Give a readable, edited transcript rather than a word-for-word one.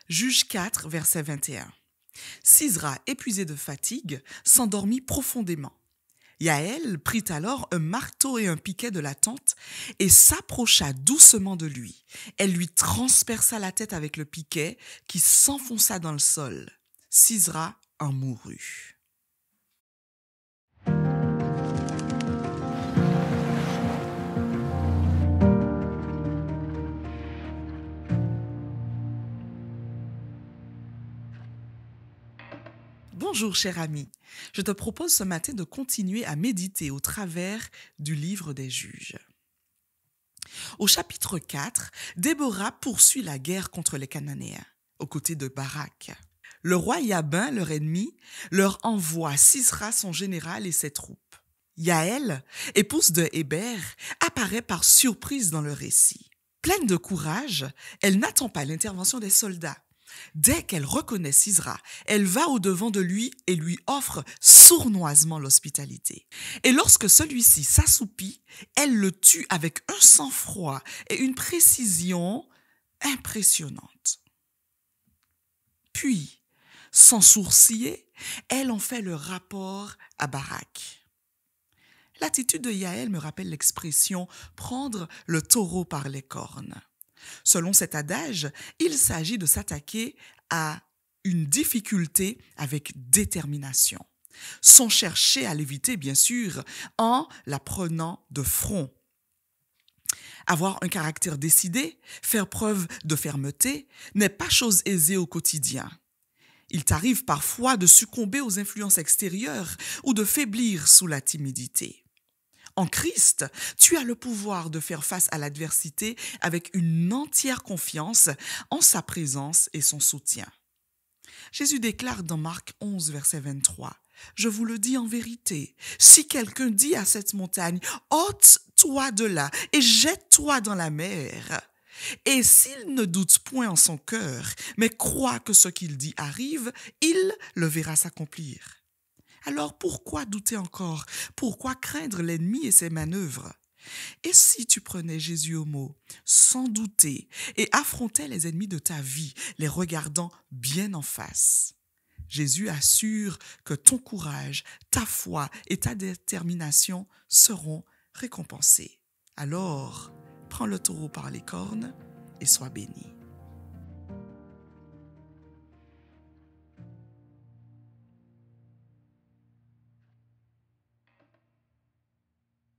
Juge 4, verset 21. Sisera, épuisé de fatigue, s'endormit profondément. Yaël prit alors un marteau et un piquet de la tente et s'approcha doucement de lui. Elle lui transperça la tête avec le piquet qui s'enfonça dans le sol. Sisera en mourut. Bonjour cher ami, je te propose ce matin de continuer à méditer au travers du livre des juges. Au chapitre 4, Déborah poursuit la guerre contre les Cananéens, aux côtés de Barak. Le roi Jabin, leur ennemi, leur envoie Sisera, son général, et ses troupes. Yaël, épouse de Héber, apparaît par surprise dans le récit. Pleine de courage, elle n'attend pas l'intervention des soldats. Dès qu'elle reconnaît Sisera, elle va au-devant de lui et lui offre sournoisement l'hospitalité. Et lorsque celui-ci s'assoupit, elle le tue avec un sang-froid et une précision impressionnante. Puis, sans sourciller, elle en fait le rapport à Barak. L'attitude de Yaël me rappelle l'expression « prendre le taureau par les cornes ». Selon cet adage, il s'agit de s'attaquer à une difficulté avec détermination, sans chercher à l'éviter, bien sûr, en la prenant de front. Avoir un caractère décidé, faire preuve de fermeté, n'est pas chose aisée au quotidien. Il t'arrive parfois de succomber aux influences extérieures ou de faiblir sous la timidité. En Christ, tu as le pouvoir de faire face à l'adversité avec une entière confiance en sa présence et son soutien. Jésus déclare dans Marc 11, verset 23, « Je vous le dis en vérité, si quelqu'un dit à cette montagne, « ôte-toi de là et jette-toi dans la mer », et s'il ne doute point en son cœur, mais croit que ce qu'il dit arrive, il le verra s'accomplir. Alors pourquoi douter encore? Pourquoi craindre l'ennemi et ses manœuvres? Et si tu prenais Jésus au mot, sans douter, et affrontais les ennemis de ta vie, les regardant bien en face? Jésus assure que ton courage, ta foi et ta détermination seront récompensés. Alors, prends le taureau par les cornes et sois béni.